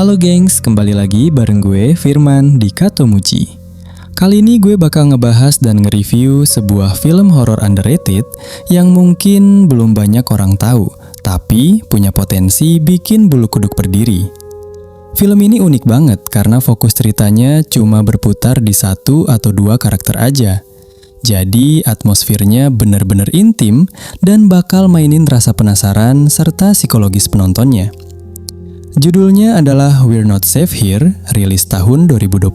Halo gengs, kembali lagi bareng gue Firman di Katomuji. Kali ini gue bakal ngebahas dan nge-review sebuah film horor underrated yang mungkin belum banyak orang tahu, tapi punya potensi bikin bulu kuduk berdiri. Film ini unik banget karena fokus ceritanya cuma berputar di satu atau dua karakter aja. Jadi atmosfernya bener-bener intim dan bakal mainin rasa penasaran serta psikologis penontonnya. Judulnya adalah We're Not Safe Here, rilis tahun 2025.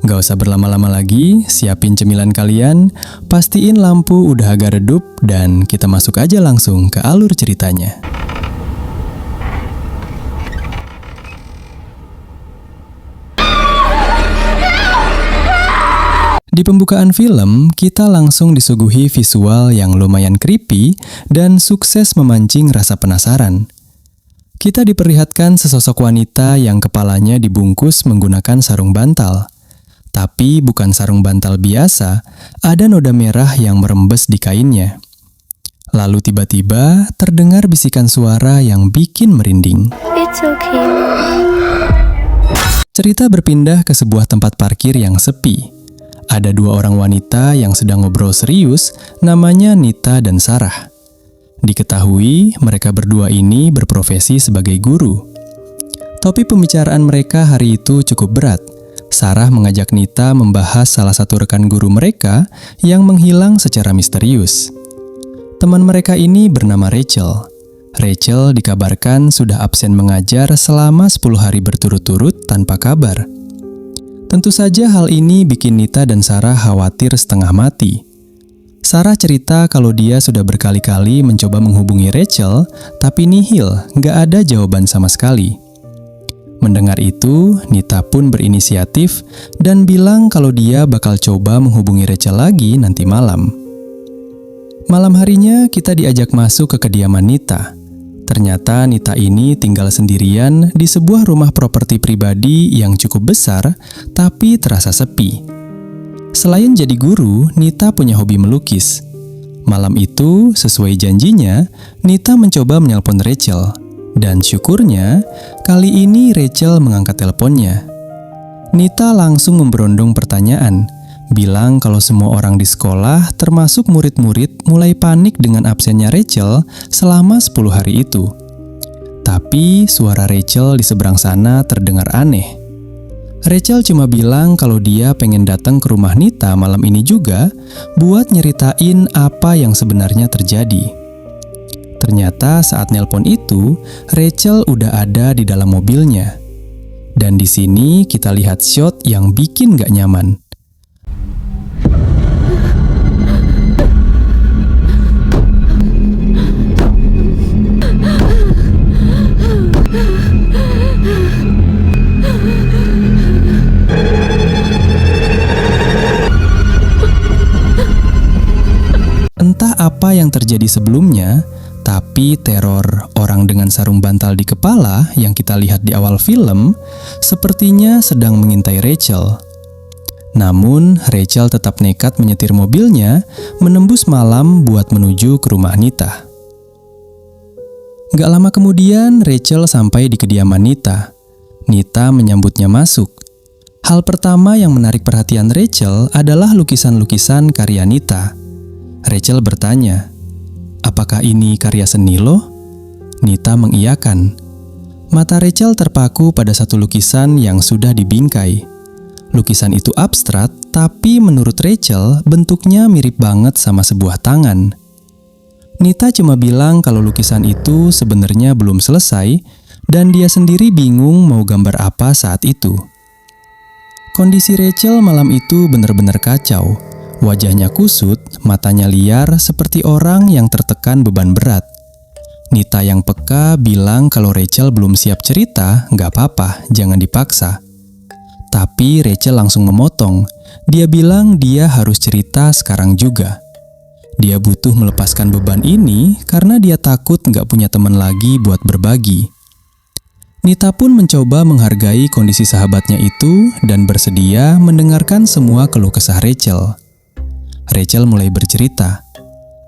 Gak usah berlama-lama lagi, siapin cemilan kalian, pastiin lampu udah agak redup, dan kita masuk aja langsung ke alur ceritanya. Di pembukaan film, kita langsung disuguhi visual yang lumayan creepy dan sukses memancing rasa penasaran. Kita diperlihatkan sesosok wanita yang kepalanya dibungkus menggunakan sarung bantal. Tapi bukan sarung bantal biasa, ada noda merah yang merembes di kainnya. Lalu tiba-tiba terdengar bisikan suara yang bikin merinding. It's okay. Cerita berpindah ke sebuah tempat parkir yang sepi. Ada dua orang wanita yang sedang ngobrol serius, namanya Nita dan Sarah. Diketahui mereka berdua ini berprofesi sebagai guru. Topik pembicaraan mereka hari itu cukup berat. Sarah mengajak Nita membahas salah satu rekan guru mereka yang menghilang secara misterius. Teman mereka ini bernama Rachel. Rachel dikabarkan sudah absen mengajar selama 10 hari berturut-turut tanpa kabar. Tentu saja hal ini bikin Nita dan Sarah khawatir setengah mati. Sarah cerita kalau dia sudah berkali-kali mencoba menghubungi Rachel, tapi nihil, nggak ada jawaban sama sekali. Mendengar itu, Nita pun berinisiatif dan bilang kalau dia bakal coba menghubungi Rachel lagi nanti malam. Malam harinya, kita diajak masuk ke kediaman Nita. Ternyata Nita ini tinggal sendirian di sebuah rumah properti pribadi yang cukup besar, tapi terasa sepi. Selain jadi guru, Nita punya hobi melukis. Malam itu, sesuai janjinya, Nita mencoba menelpon Rachel. Dan syukurnya, kali ini Rachel mengangkat teleponnya. Nita langsung memberondong pertanyaan, bilang kalau semua orang di sekolah, termasuk murid-murid, mulai panik dengan absennya Rachel selama 10 hari itu. Tapi suara Rachel di seberang sana terdengar aneh. Rachel cuma bilang kalau dia pengen datang ke rumah Nita malam ini juga buat nyeritain apa yang sebenarnya terjadi. Ternyata saat nelpon itu, Rachel udah ada di dalam mobilnya. Dan di sini kita lihat shot yang bikin gak nyaman. Entah apa yang terjadi sebelumnya, tapi teror orang dengan sarung bantal di kepala yang kita lihat di awal film sepertinya sedang mengintai Rachel. Namun, Rachel tetap nekat menyetir mobilnya menembus malam buat menuju ke rumah Nita. Gak lama kemudian, Rachel sampai di kediaman Nita. Nita menyambutnya masuk. Hal pertama yang menarik perhatian Rachel adalah lukisan-lukisan karya Nita. Rachel bertanya, "Apakah ini karya seni lo?" Nita mengiyakan. Mata Rachel terpaku pada satu lukisan yang sudah dibingkai. Lukisan itu abstrak, tapi menurut Rachel bentuknya mirip banget sama sebuah tangan. Nita cuma bilang kalau lukisan itu sebenarnya belum selesai dan dia sendiri bingung mau gambar apa saat itu. Kondisi Rachel malam itu benar-benar kacau. Wajahnya kusut, matanya liar seperti orang yang tertekan beban berat. Nita yang peka bilang kalau Rachel belum siap cerita, gak apa-apa, jangan dipaksa. Tapi Rachel langsung memotong. Dia bilang dia harus cerita sekarang juga. Dia butuh melepaskan beban ini karena dia takut gak punya teman lagi buat berbagi. Nita pun mencoba menghargai kondisi sahabatnya itu dan bersedia mendengarkan semua keluh kesah Rachel. Rachel mulai bercerita.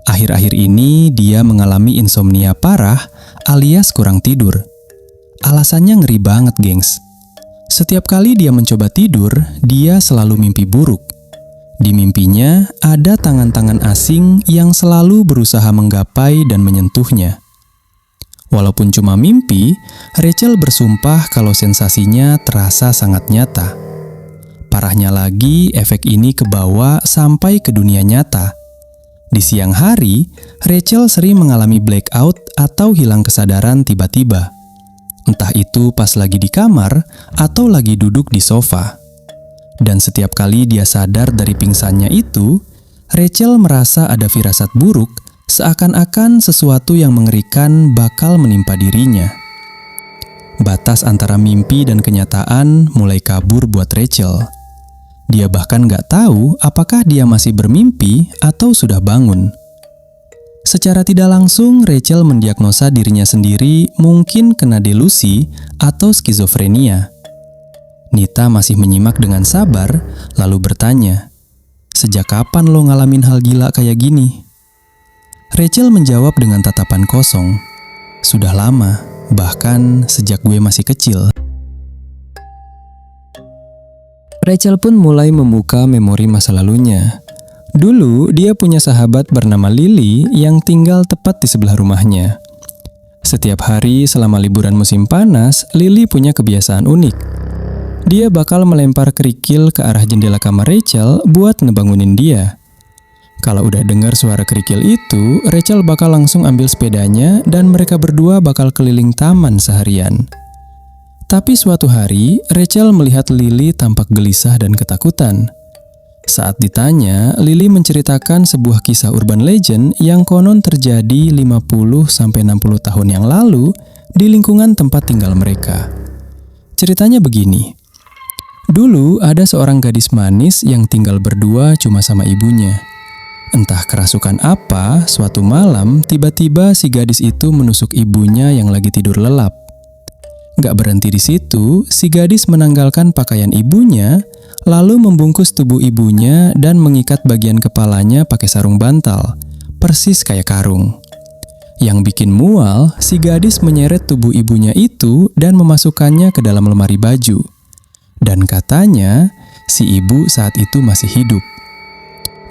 Akhir-akhir ini dia mengalami insomnia parah alias kurang tidur. alasannya ngeri banget, gengs. Setiap kali dia mencoba tidur, dia selalu mimpi buruk. Di mimpinya, ada tangan-tangan asing yang selalu berusaha menggapai dan menyentuhnya. Walaupun cuma mimpi, Rachel bersumpah kalau sensasinya terasa sangat nyata. Parahnya lagi, efek ini kebawa sampai ke dunia nyata. Di siang hari, Rachel sering mengalami blackout atau hilang kesadaran tiba-tiba. Entah itu pas lagi di kamar atau lagi duduk di sofa. Dan setiap kali dia sadar dari pingsannya itu, Rachel merasa ada firasat buruk, seakan-akan sesuatu yang mengerikan bakal menimpa dirinya. Batas antara mimpi dan kenyataan mulai kabur buat Rachel. Dia bahkan gak tahu apakah dia masih bermimpi atau sudah bangun. Secara tidak langsung, Rachel mendiagnosa dirinya sendiri mungkin kena delusi atau skizofrenia. Nita masih menyimak dengan sabar, lalu bertanya, "Sejak kapan lo ngalamin hal gila kayak gini?" Rachel menjawab dengan tatapan kosong, "Sudah lama, bahkan sejak gue masih kecil." Rachel pun mulai membuka memori masa lalunya. Dulu, dia punya sahabat bernama Lily yang tinggal tepat di sebelah rumahnya. Setiap hari selama liburan musim panas, Lily punya kebiasaan unik. Dia bakal melempar kerikil ke arah jendela kamar Rachel buat ngebangunin dia. Kalau udah dengar suara kerikil itu, Rachel bakal langsung ambil sepedanya dan mereka berdua bakal keliling taman seharian. Tapi suatu hari, Rachel melihat Lily tampak gelisah dan ketakutan. Saat ditanya, Lily menceritakan sebuah kisah urban legend yang konon terjadi 50-60 tahun yang lalu di lingkungan tempat tinggal mereka. Ceritanya begini. Dulu ada seorang gadis manis yang tinggal berdua cuma sama ibunya. Entah kerasukan apa, suatu malam tiba-tiba si gadis itu menusuk ibunya yang lagi tidur lelap. Gak berhenti di situ, si gadis menanggalkan pakaian ibunya, lalu membungkus tubuh ibunya dan mengikat bagian kepalanya pakai sarung bantal, persis kayak karung. Yang bikin mual, si gadis menyeret tubuh ibunya itu dan memasukkannya ke dalam lemari baju. Dan katanya, si ibu saat itu masih hidup.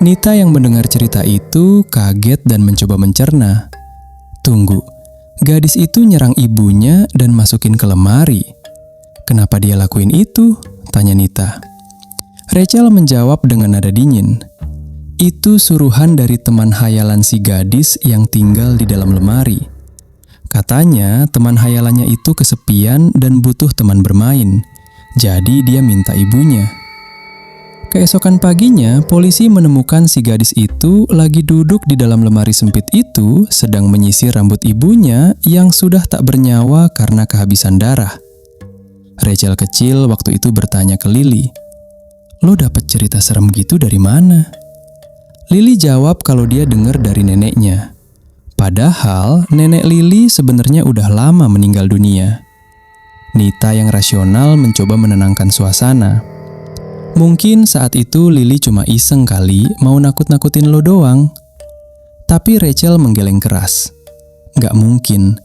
Nita yang mendengar cerita itu kaget dan mencoba mencerna. Tunggu, gadis itu nyerang ibunya dan masukin ke lemari. Kenapa dia lakuin itu? Tanya Nita. Rachel menjawab dengan nada dingin. Itu suruhan dari teman hayalan si gadis yang tinggal di dalam lemari. Katanya teman hayalannya itu kesepian dan butuh teman bermain. Jadi dia minta ibunya. Keesokan paginya, polisi menemukan si gadis itu lagi duduk di dalam lemari sempit itu sedang menyisir rambut ibunya yang sudah tak bernyawa karena kehabisan darah. Rachel kecil waktu itu bertanya ke Lily, "Lo dapet cerita serem gitu dari mana?" Lily jawab kalau dia dengar dari neneknya. Padahal nenek Lily sebenarnya udah lama meninggal dunia. Nita yang rasional mencoba menenangkan suasana. Mungkin saat itu Lily cuma iseng kali mau nakut-nakutin lo doang. Tapi Rachel menggeleng keras. Gak mungkin,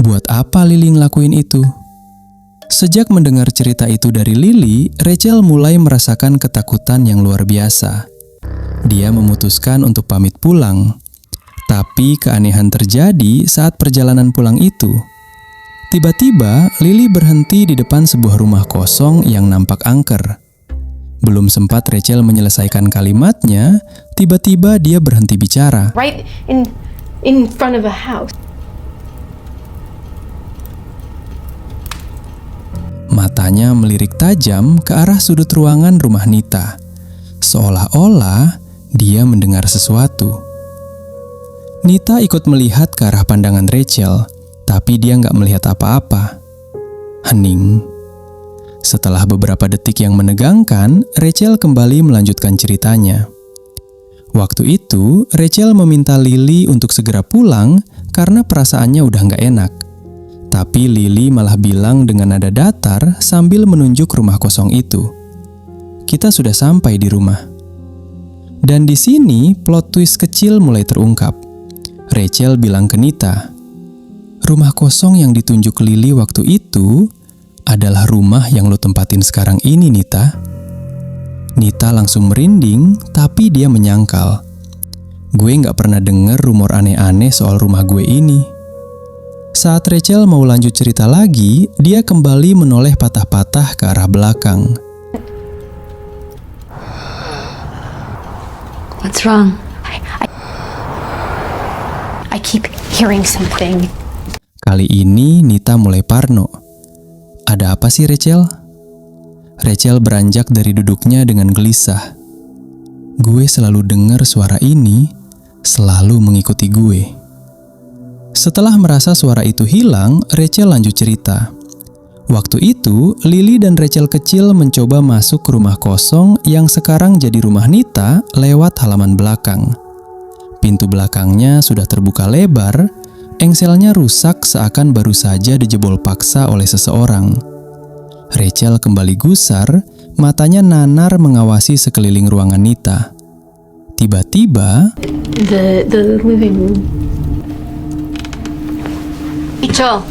buat apa Lily ngelakuin itu? Sejak mendengar cerita itu dari Lily, Rachel mulai merasakan ketakutan yang luar biasa. Dia memutuskan untuk pamit pulang. Tapi keanehan terjadi saat perjalanan pulang itu. Tiba-tiba, Lily berhenti di depan sebuah rumah kosong yang nampak angker. Belum sempat Rachel menyelesaikan kalimatnya, tiba-tiba dia berhenti bicara. Right in front of a house. Matanya melirik tajam ke arah sudut ruangan rumah Nita. Seolah-olah dia mendengar sesuatu. Nita ikut melihat ke arah pandangan Rachel, tapi dia nggak melihat apa-apa. Hening. Setelah beberapa detik yang menegangkan, Rachel kembali melanjutkan ceritanya. Waktu itu, Rachel meminta Lily untuk segera pulang karena perasaannya udah nggak enak. Tapi Lily malah bilang dengan nada datar sambil menunjuk rumah kosong itu. Kita sudah sampai di rumah. Dan di sini plot twist kecil mulai terungkap. Rachel bilang ke Nita, Rumah kosong yang ditunjuk Lily waktu itu adalah rumah yang lo tempatin sekarang ini, Nita. Nita langsung merinding, tapi dia menyangkal. Gue gak pernah denger rumor aneh-aneh soal rumah gue ini. Saat Rachel mau lanjut cerita lagi, dia kembali menoleh patah-patah ke arah belakang. What's wrong? I keep hearing something. Kali ini Nita mulai parno. Ada apa sih, Rachel? Rachel beranjak dari duduknya dengan gelisah. Gue selalu dengar suara ini, selalu mengikuti gue. Setelah merasa suara itu hilang, Rachel lanjut cerita. Waktu itu, Lily dan Rachel kecil mencoba masuk ke rumah kosong yang sekarang jadi rumah Nita lewat halaman belakang. Pintu belakangnya sudah terbuka lebar, engselnya rusak seakan baru saja dijebol paksa oleh seseorang. Rachel kembali gusar, matanya nanar mengawasi sekeliling ruangan Nita. Tiba-tiba, The living room. Rachel!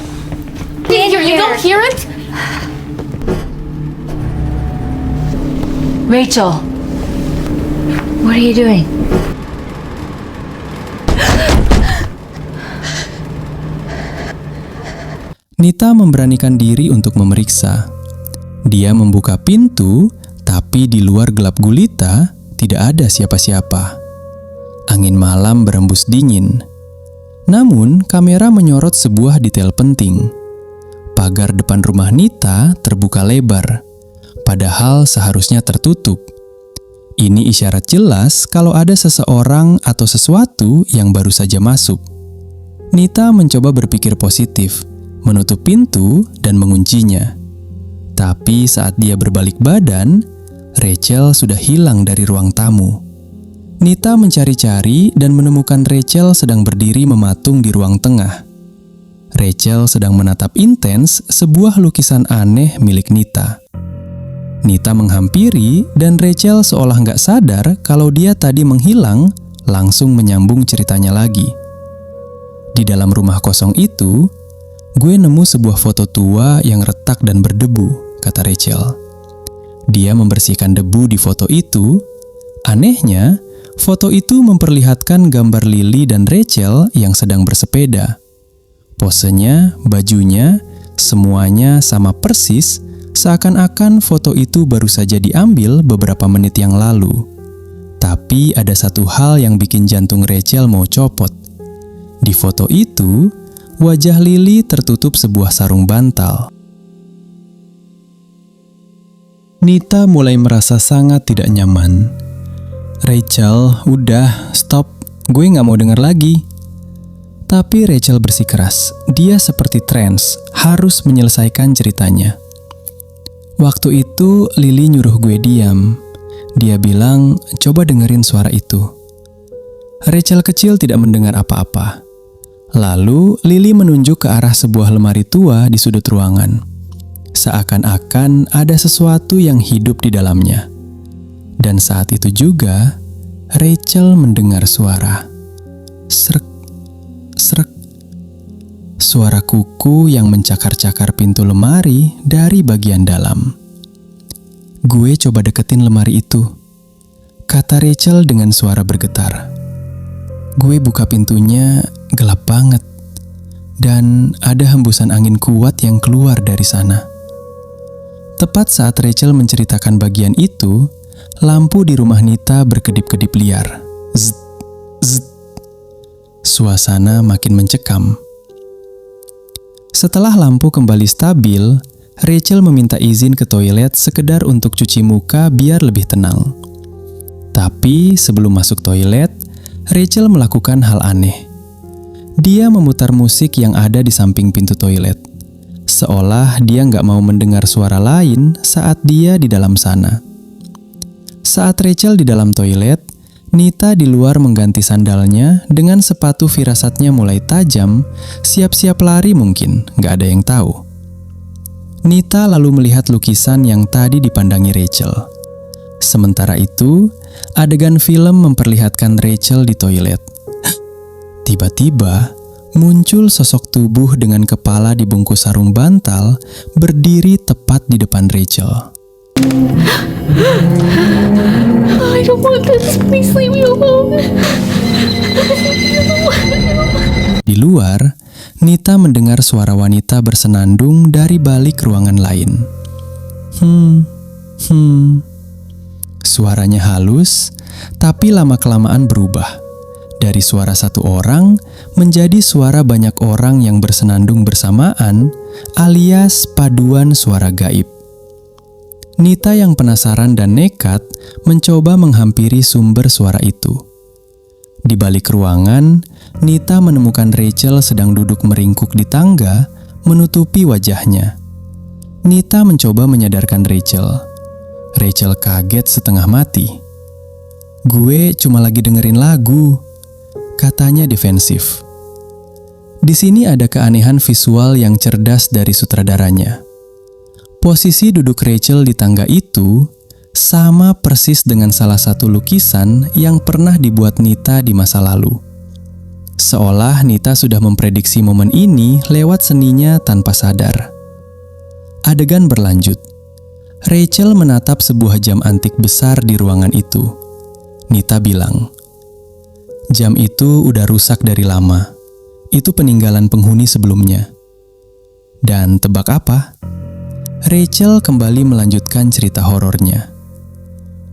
Daniel, you don't hear it? Rachel, what are you doing? Nita memberanikan diri untuk memeriksa. Dia membuka pintu, tapi di luar gelap gulita tidak ada siapa-siapa. Angin malam berembus dingin. Namun, kamera menyorot sebuah detail penting. Pagar depan rumah Nita terbuka lebar, padahal seharusnya tertutup. Ini isyarat jelas kalau ada seseorang atau sesuatu yang baru saja masuk. Nita mencoba berpikir positif, menutup pintu dan menguncinya. Tapi saat dia berbalik badan, Rachel sudah hilang dari ruang tamu. Nita mencari-cari dan menemukan Rachel sedang berdiri mematung di ruang tengah. Rachel sedang menatap intens sebuah lukisan aneh milik Nita. Nita menghampiri dan Rachel seolah nggak sadar kalau dia tadi menghilang, langsung menyambung ceritanya lagi. Di dalam rumah kosong itu, gue nemu sebuah foto tua yang retak dan berdebu, kata Rachel. Dia membersihkan debu di foto itu. Anehnya, foto itu memperlihatkan gambar Lily dan Rachel yang sedang bersepeda. Posenya, bajunya, semuanya sama persis, seakan-akan foto itu baru saja diambil beberapa menit yang lalu. Tapi ada satu hal yang bikin jantung Rachel mau copot. Di foto itu, wajah Lily tertutup sebuah sarung bantal. Nita mulai merasa sangat tidak nyaman. Rachel, udah, stop. Gue gak mau denger lagi. Tapi Rachel bersikeras. Dia seperti trans, harus menyelesaikan ceritanya. Waktu itu, Lily nyuruh gue diam. Dia bilang, coba dengerin suara itu. Rachel kecil tidak mendengar apa-apa. Lalu, Lily menunjuk ke arah sebuah lemari tua di sudut ruangan. Seakan-akan ada sesuatu yang hidup di dalamnya. Dan saat itu juga, Rachel mendengar suara. Srek, srek. Suara kuku yang mencakar-cakar pintu lemari dari bagian dalam. Gue coba deketin lemari itu, kata Rachel dengan suara bergetar. Gue buka pintunya, gelap banget. Dan ada hembusan angin kuat yang keluar dari sana. Tepat saat Rachel menceritakan bagian itu, lampu di rumah Nita berkedip-kedip liar. Zzz, zzz. Suasana makin mencekam. Setelah lampu kembali stabil, Rachel meminta izin ke toilet sekedar untuk cuci muka biar lebih tenang. Tapi sebelum masuk toilet, Rachel melakukan hal aneh. Dia memutar musik yang ada di samping pintu toilet, seolah dia nggak mau mendengar suara lain saat dia di dalam sana. Saat Rachel di dalam toilet, Nita di luar mengganti sandalnya dengan sepatu firasatnya mulai tajam, siap-siap lari mungkin, nggak ada yang tahu. Nita lalu melihat lukisan yang tadi dipandangi Rachel. Sementara itu, adegan film memperlihatkan Rachel di toilet. Tiba-tiba, muncul sosok tubuh dengan kepala dibungkus sarung bantal berdiri tepat di depan Rachel. I don't want this. Please leave me alone. Di luar, Nita mendengar suara wanita bersenandung dari balik ruangan lain. Suaranya halus, tapi lama-kelamaan berubah. Dari suara satu orang menjadi suara banyak orang yang bersenandung bersamaan, alias paduan suara gaib. Nita yang penasaran dan nekat mencoba menghampiri sumber suara itu. Di balik ruangan, Nita menemukan Rachel sedang duduk meringkuk di tangga, menutupi wajahnya. Nita mencoba menyadarkan Rachel. Rachel kaget setengah mati. "Gue cuma lagi dengerin lagu," katanya defensif. Di sini ada keanehan visual yang cerdas dari sutradaranya. Posisi duduk Rachel di tangga itu sama persis dengan salah satu lukisan yang pernah dibuat Nita di masa lalu. Seolah Nita sudah memprediksi momen ini lewat seninya tanpa sadar. Adegan berlanjut. Rachel menatap sebuah jam antik besar di ruangan itu. Nita bilang, "Jam itu udah rusak dari lama. Itu peninggalan penghuni sebelumnya." Dan tebak apa? Rachel kembali melanjutkan cerita horornya.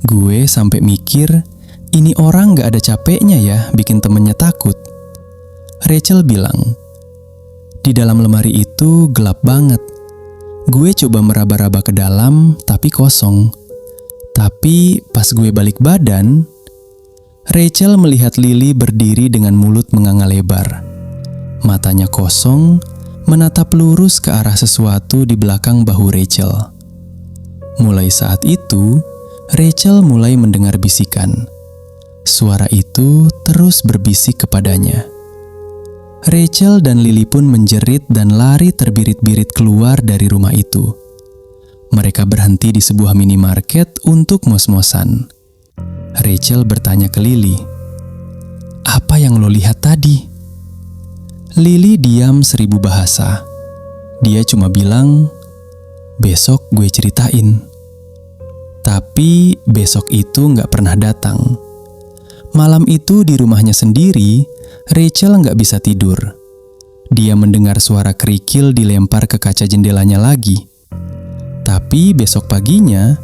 "Gue sampai mikir, ini orang gak ada capeknya ya bikin temennya takut." Rachel bilang, "Di dalam lemari itu gelap banget. Gue coba meraba-raba ke dalam, tapi kosong. Tapi pas gue balik badan..." Rachel melihat Lily berdiri dengan mulut menganga lebar. Matanya kosong, menatap lurus ke arah sesuatu di belakang bahu Rachel. Mulai saat itu, Rachel mulai mendengar bisikan. Suara itu terus berbisik kepadanya. Rachel dan Lily pun menjerit dan lari terbirit-birit keluar dari rumah itu. Mereka berhenti di sebuah minimarket untuk mos-mosan. Rachel bertanya ke Lily, "Apa yang lo lihat tadi?" Lily diam 1000 bahasa. Dia cuma bilang, "Besok gue ceritain." Tapi besok itu gak pernah datang. Malam itu di rumahnya sendiri, Rachel gak bisa tidur. Dia mendengar suara kerikil dilempar ke kaca jendelanya lagi. Tapi besok paginya,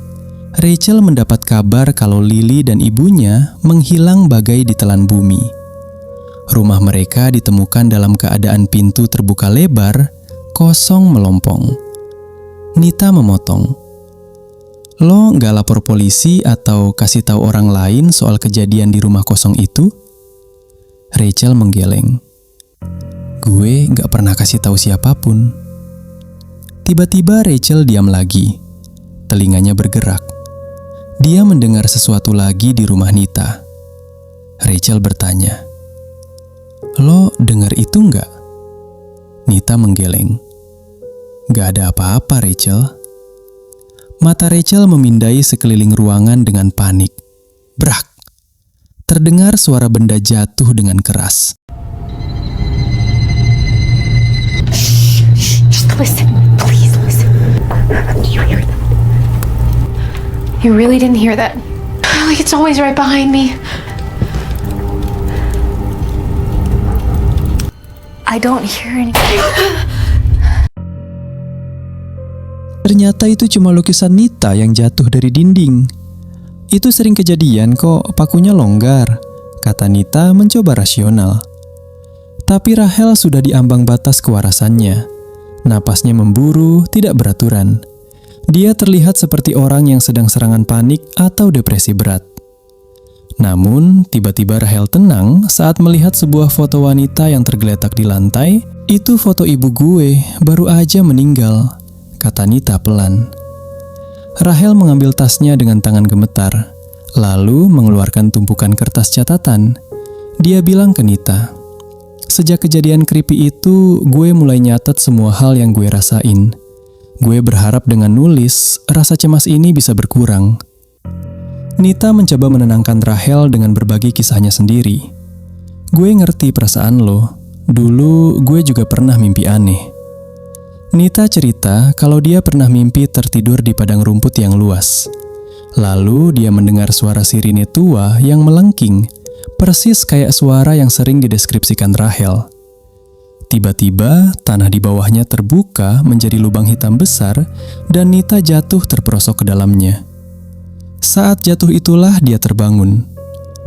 Rachel mendapat kabar kalau Lily dan ibunya menghilang bagai ditelan bumi. Rumah mereka ditemukan dalam keadaan pintu terbuka lebar, kosong melompong. Nita memotong, "Lo gak lapor polisi atau kasih tahu orang lain soal kejadian di rumah kosong itu?" Rachel menggeleng. "Gue gak pernah kasih tahu siapapun." Tiba-tiba Rachel diam lagi. Telinganya bergerak. Dia mendengar sesuatu lagi di rumah Nita. Rachel bertanya, "Lo dengar itu nggak?" Nita menggeleng. "Gak ada apa-apa, Rachel." Mata Rachel memindai sekeliling ruangan dengan panik. Brak! Terdengar suara benda jatuh dengan keras. Just listen. Please listen. Do you hear that? You really didn't hear that? Like it's always right behind me. I don't hear anything. Ternyata itu cuma lukisan Nita yang jatuh dari dinding. "Itu sering kejadian kok, pakunya longgar," kata Nita mencoba rasional. Tapi Rahel sudah diambang batas kewarasannya. Napasnya memburu, tidak beraturan. Dia terlihat seperti orang yang sedang serangan panik atau depresi berat. Namun, tiba-tiba Rahel tenang saat melihat sebuah foto wanita yang tergeletak di lantai. "Itu foto ibu gue, baru aja meninggal," kata Nita pelan. Rahel mengambil tasnya dengan tangan gemetar, lalu mengeluarkan tumpukan kertas catatan. Dia bilang ke Nita, "Sejak kejadian creepy itu, gue mulai nyatet semua hal yang gue rasain. Gue berharap dengan nulis, rasa cemas ini bisa berkurang." Nita mencoba menenangkan Rahel dengan berbagi kisahnya sendiri. "Gue ngerti perasaan lo. Dulu gue juga pernah mimpi aneh. Nita cerita kalau dia pernah mimpi tertidur di padang rumput yang luas. Lalu dia mendengar suara sirine tua yang melengking, persis kayak suara yang sering dideskripsikan Rachel. Tiba-tiba tanah di bawahnya terbuka menjadi lubang hitam besar dan Nita jatuh terperosok ke dalamnya. Saat jatuh itulah dia terbangun.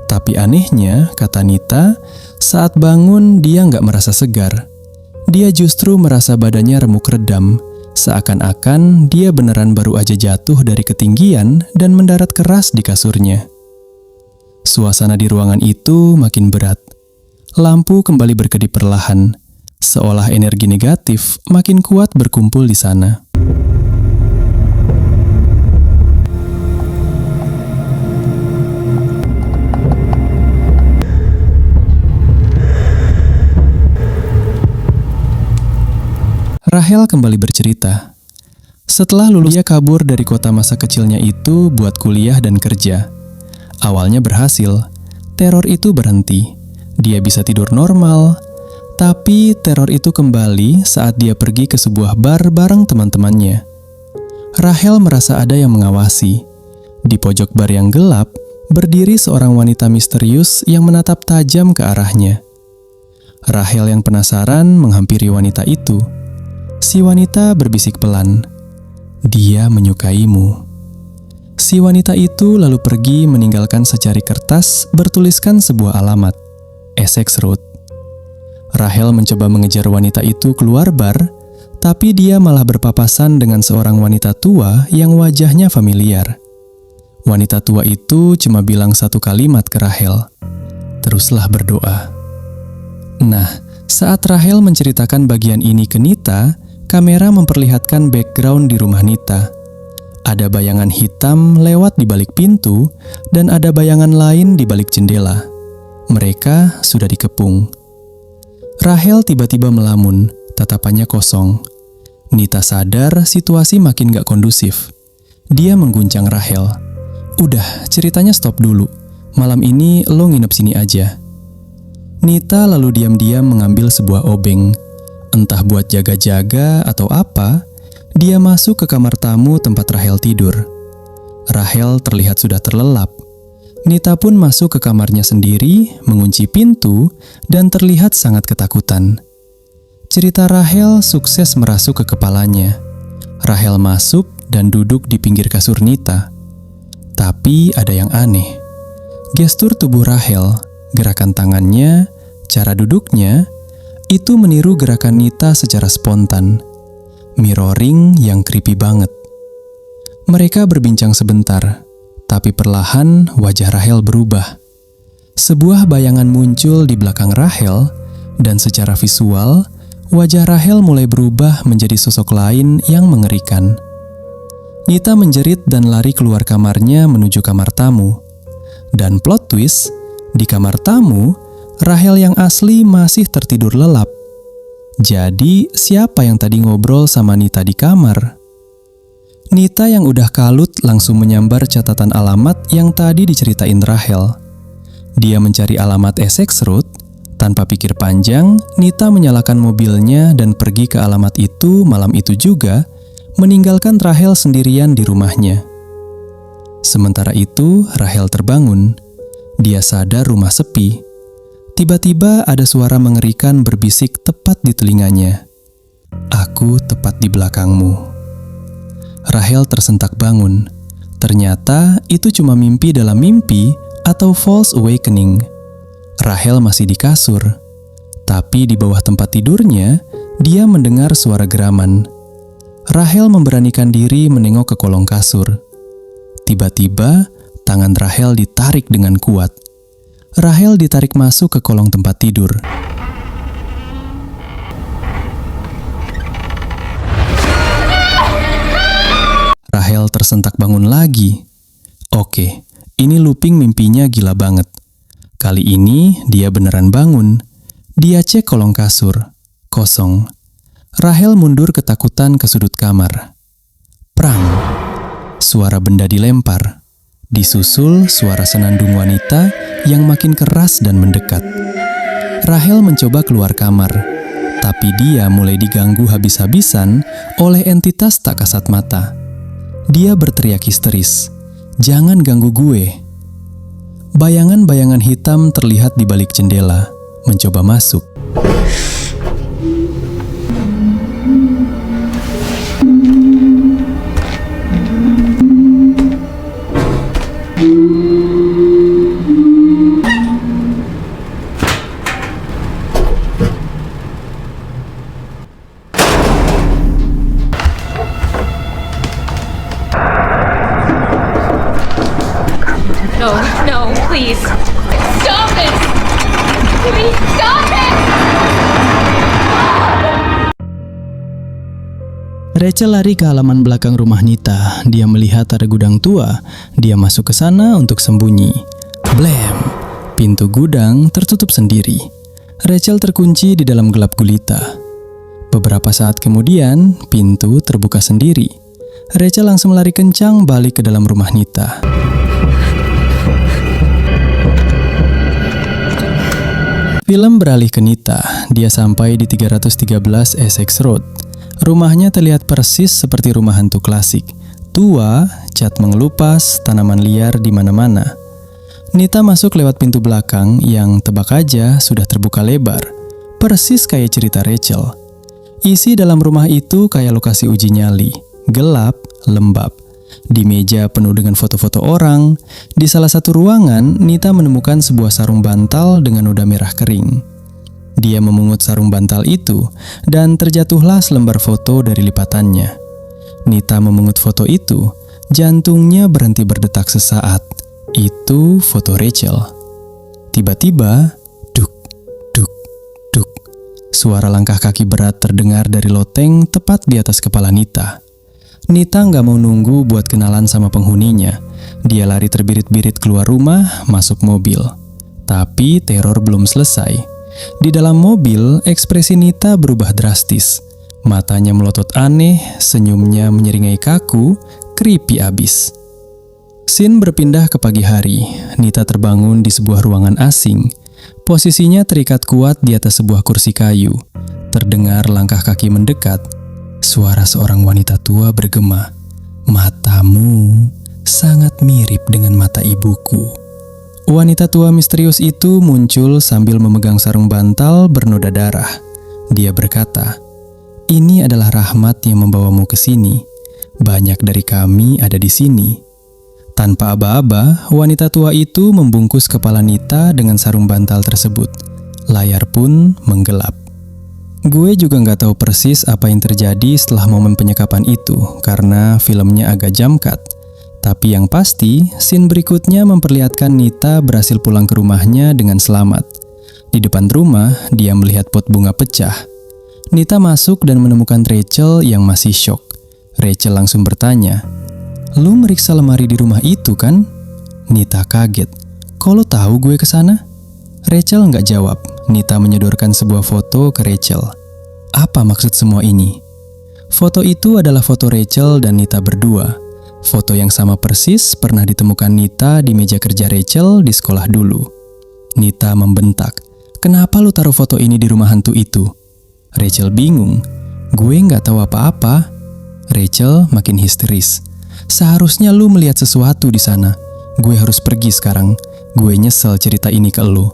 Tapi anehnya, kata Nita, saat bangun dia nggak merasa segar. Dia justru merasa badannya remuk redam, seakan-akan dia beneran baru aja jatuh dari ketinggian dan mendarat keras di kasurnya. Suasana di ruangan itu makin berat. Lampu kembali berkedip perlahan, seolah energi negatif makin kuat berkumpul di sana. Rachel kembali bercerita. Setelah lulus, dia kabur dari kota masa kecilnya itu buat kuliah dan kerja. Awalnya berhasil, teror itu berhenti. Dia bisa tidur normal, tapi teror itu kembali saat dia pergi ke sebuah bar bareng teman-temannya. Rachel merasa ada yang mengawasi. Di pojok bar yang gelap, berdiri seorang wanita misterius yang menatap tajam ke arahnya. Rachel yang penasaran menghampiri wanita itu. Si wanita berbisik pelan, "Dia menyukaimu." Si wanita itu lalu pergi meninggalkan secari kertas bertuliskan sebuah alamat, Essex Road. Rachel mencoba mengejar wanita itu keluar bar, tapi dia malah berpapasan dengan seorang wanita tua yang wajahnya familiar. Wanita tua itu cuma bilang satu kalimat ke Rachel, "Teruslah berdoa." Nah, saat Rachel menceritakan bagian ini ke Nita, kamera memperlihatkan background di rumah Nita. Ada bayangan hitam lewat di balik pintu dan ada bayangan lain di balik jendela. Mereka sudah dikepung. Rachel tiba-tiba melamun, tatapannya kosong. Nita sadar situasi makin gak kondusif. Dia mengguncang Rachel. "Udah, ceritanya stop dulu. Malam ini lo nginep sini aja." Nita lalu diam-diam mengambil sebuah obeng. Entah buat jaga-jaga atau apa, dia masuk ke kamar tamu tempat Rachel tidur. Rachel terlihat sudah terlelap. Nita pun masuk ke kamarnya sendiri, mengunci pintu, dan terlihat sangat ketakutan. Cerita Rachel sukses merasuk ke kepalanya. Rachel masuk dan duduk di pinggir kasur Nita. Tapi ada yang aneh. Gestur tubuh Rachel, gerakan tangannya, cara duduknya, itu meniru gerakan Nita secara spontan. Mirroring yang creepy banget. Mereka berbincang sebentar, tapi perlahan wajah Rachel berubah. Sebuah bayangan muncul di belakang Rachel, dan secara visual, wajah Rachel mulai berubah menjadi sosok lain yang mengerikan. Nita menjerit dan lari keluar kamarnya menuju kamar tamu. Dan plot twist, di kamar tamu, Rachel yang asli masih tertidur lelap. Jadi, siapa yang tadi ngobrol sama Nita di kamar? Nita yang udah kalut langsung menyambar catatan alamat yang tadi diceritain Rachel. Dia mencari alamat Essex Road. Tanpa pikir panjang, Nita menyalakan mobilnya dan pergi ke alamat itu malam itu juga, meninggalkan Rachel sendirian di rumahnya. Sementara itu, Rachel terbangun. Dia sadar rumah sepi. Tiba-tiba ada suara mengerikan berbisik tepat di telinganya. "Aku tepat di belakangmu." Rachel tersentak bangun. Ternyata itu cuma mimpi dalam mimpi atau false awakening. Rachel masih di kasur. Tapi di bawah tempat tidurnya, dia mendengar suara geraman. Rachel memberanikan diri menengok ke kolong kasur. Tiba-tiba, tangan Rachel ditarik dengan kuat. Rachel ditarik masuk ke kolong tempat tidur. Rachel tersentak bangun lagi. Oke, ini looping mimpinya gila banget. Kali ini dia beneran bangun. Dia cek kolong kasur. Kosong. Rachel mundur ketakutan ke sudut kamar. Prang. Suara benda dilempar. Disusul suara senandung wanita yang makin keras dan mendekat. Rahel mencoba keluar kamar, tapi dia mulai diganggu habis-habisan oleh entitas tak kasat mata. Dia berteriak histeris, "Jangan ganggu gue!" Bayangan-bayangan hitam terlihat di balik jendela, mencoba masuk. No, please. Stop it! Please stop it! Rachel lari ke halaman belakang rumah Nita. Dia melihat ada gudang tua. Dia masuk ke sana untuk sembunyi. Blam! Pintu gudang tertutup sendiri. Rachel terkunci di dalam gelap gulita. Beberapa saat kemudian, pintu terbuka sendiri. Rachel langsung lari kencang balik ke dalam rumah Nita. Film beralih ke Nita. Dia sampai di 313 Essex Road. Rumahnya terlihat persis seperti rumah hantu klasik. Tua, cat mengelupas, tanaman liar di mana-mana. Nita masuk lewat pintu belakang yang tebak aja sudah terbuka lebar. Persis kayak cerita Rachel. Isi dalam rumah itu kayak lokasi uji nyali. Gelap, lembab. Di meja penuh dengan foto-foto orang. Di salah satu ruangan, Nita menemukan sebuah sarung bantal dengan noda merah kering. Dia memungut sarung bantal itu, dan terjatuhlah selembar foto dari lipatannya. Nita memungut foto itu, jantungnya berhenti berdetak sesaat. Itu foto Rachel. Tiba-tiba, duk, duk, duk. Suara langkah kaki berat terdengar dari loteng tepat di atas kepala Nita. Nita nggak mau nunggu buat kenalan sama penghuninya. Dia lari terbirit-birit keluar rumah, masuk mobil. Tapi teror belum selesai. Di dalam mobil, ekspresi Nita berubah drastis. Matanya melotot aneh, senyumnya menyeringai kaku, creepy abis. Scene berpindah ke pagi hari. Nita terbangun di sebuah ruangan asing. Posisinya terikat kuat di atas sebuah kursi kayu. Terdengar langkah kaki mendekat. Suara seorang wanita tua bergema, "Matamu sangat mirip dengan mata ibuku." Wanita tua misterius itu muncul sambil memegang sarung bantal bernoda darah. Dia berkata, "Ini adalah rahmat yang membawamu ke sini. Banyak dari kami ada di sini." Tanpa aba-aba, wanita tua itu membungkus kepala Nita dengan sarung bantal tersebut. Layar pun menggelap. Gue juga nggak tahu persis apa yang terjadi setelah momen penyekapan itu, karena filmnya agak jump cut. Tapi yang pasti, scene berikutnya memperlihatkan Nita berhasil pulang ke rumahnya dengan selamat. Di depan rumah, dia melihat pot bunga pecah. Nita masuk dan menemukan Rachel yang masih syok. Rachel langsung bertanya, "Lu meriksa lemari di rumah itu kan?" Nita kaget. "Kok lu tahu gue kesana?" Rachel nggak jawab. Nita menyodorkan sebuah foto ke Rachel. "Apa maksud semua ini?" Foto itu adalah foto Rachel dan Nita berdua. Foto yang sama persis pernah ditemukan Nita di meja kerja Rachel di sekolah dulu. Nita membentak, "Kenapa lu taruh foto ini di rumah hantu itu?" Rachel bingung. "Gue nggak tahu apa-apa." Rachel makin histeris. "Seharusnya lu melihat sesuatu di sana. Gue harus pergi sekarang. Gue nyesel cerita ini ke lu."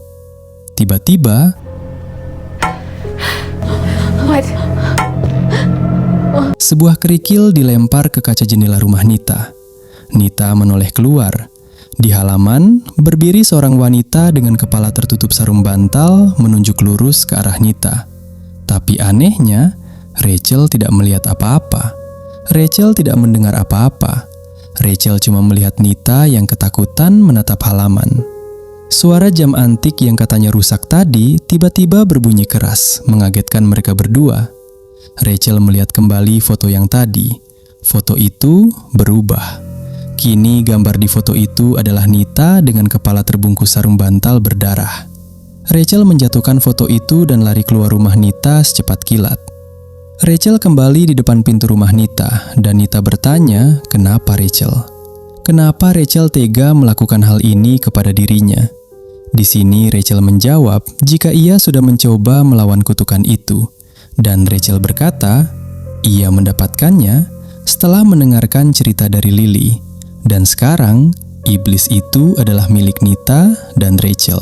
Tiba-tiba, What? sebuah kerikil dilempar ke kaca jendela rumah Nita. Nita menoleh keluar. Di halaman, berdiri seorang wanita dengan kepala tertutup sarung bantal menunjuk lurus ke arah Nita. Tapi anehnya, Rachel tidak melihat apa-apa. Rachel tidak mendengar apa-apa. Rachel cuma melihat Nita yang ketakutan menatap halaman. Suara jam antik yang katanya rusak tadi tiba-tiba berbunyi keras, mengagetkan mereka berdua. Rachel melihat kembali foto yang tadi. Foto itu berubah. Kini gambar di foto itu adalah Nita dengan kepala terbungkus sarung bantal berdarah. Rachel menjatuhkan foto itu dan lari keluar rumah Nita secepat kilat. Rachel kembali di depan pintu rumah Nita, dan Nita bertanya, "Kenapa Rachel? Kenapa Rachel tega melakukan hal ini kepada dirinya?" Di sini Rachel menjawab jika ia sudah mencoba melawan kutukan itu, dan Rachel berkata, ia mendapatkannya setelah mendengarkan cerita dari Lily, dan sekarang iblis itu adalah milik Nita dan Rachel,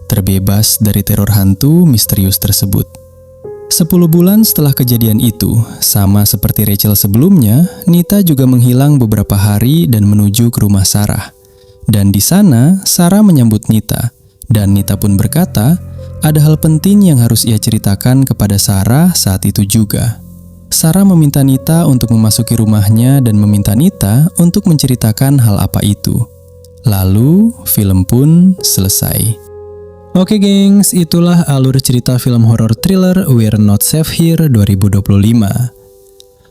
terbebas dari teror hantu misterius tersebut. 10 bulan setelah kejadian itu, sama seperti Rachel sebelumnya, Nita juga menghilang beberapa hari dan menuju ke rumah Sarah. Dan di sana, Sarah menyambut Nita. Dan Nita pun berkata, ada hal penting yang harus ia ceritakan kepada Sarah saat itu juga. Sarah meminta Nita untuk memasuki rumahnya dan meminta Nita untuk menceritakan hal apa itu. Lalu, film pun selesai. Oke gengs, itulah alur cerita film horor thriller We're Not Safe Here 2025.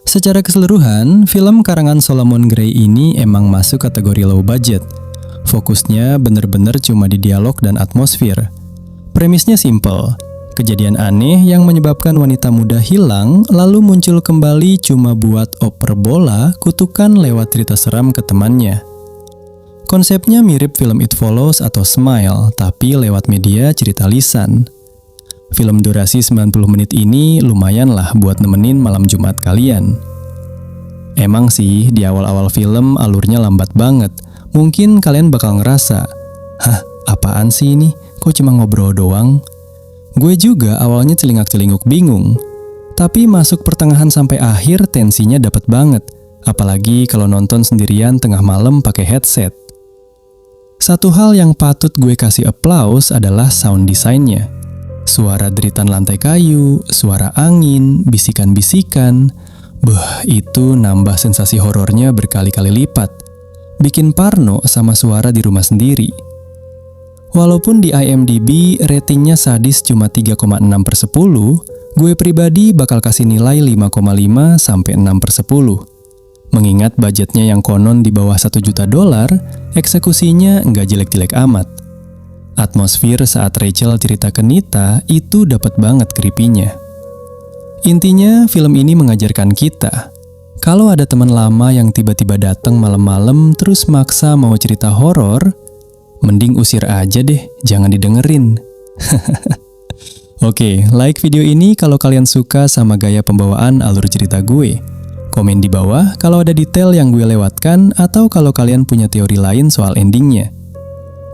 Secara keseluruhan, film karangan Solomon Gray ini emang masuk kategori low budget. Fokusnya bener-bener cuma di dialog dan atmosfer. Premisnya simple. Kejadian aneh yang menyebabkan wanita muda hilang lalu muncul kembali cuma buat oper bola kutukan lewat cerita seram ke temannya. Konsepnya mirip film It Follows atau Smile, tapi lewat media cerita lisan. Film durasi 90 menit ini lumayan lah buat nemenin malam Jumat kalian. Emang sih, di awal-awal film alurnya lambat banget. Mungkin kalian bakal ngerasa, hah, apaan sih ini? Kok cuma ngobrol doang? Gue juga awalnya celingak-celinguk bingung. Tapi masuk pertengahan sampai akhir tensinya dapet banget. Apalagi kalau nonton sendirian tengah malam pakai headset. Satu hal yang patut gue kasih applause adalah sound design-nya. Suara deritan lantai kayu, suara angin, bisikan-bisikan. Itu nambah sensasi horornya berkali-kali lipat. Bikin parno sama suara di rumah sendiri. Walaupun di IMDb ratingnya sadis cuma 3,6/10, gue pribadi bakal kasih nilai 5,5 sampai 6/10. Mengingat budgetnya yang konon di bawah $1 juta, eksekusinya nggak jelek-jelek amat. Atmosfer saat Rachel cerita ke Nita itu dapat banget creepy-nya. Intinya, film ini mengajarkan kita, kalau ada teman lama yang tiba-tiba datang malam-malam terus maksa mau cerita horor, mending usir aja deh, jangan didengerin. Oke, like video ini kalau kalian suka sama gaya pembawaan alur cerita gue. Komen di bawah kalau ada detail yang gue lewatkan atau kalau kalian punya teori lain soal endingnya.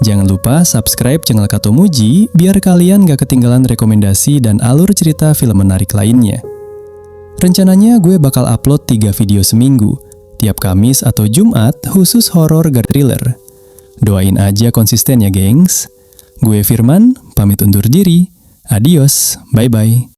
Jangan lupa subscribe channel Katomuji biar kalian gak ketinggalan rekomendasi dan alur cerita film menarik lainnya. Rencananya gue bakal upload 3 video seminggu, tiap Kamis atau Jumat khusus horor gar thriller. Doain aja konsisten ya gengs. Gue Firman, pamit undur diri. Adios, bye-bye.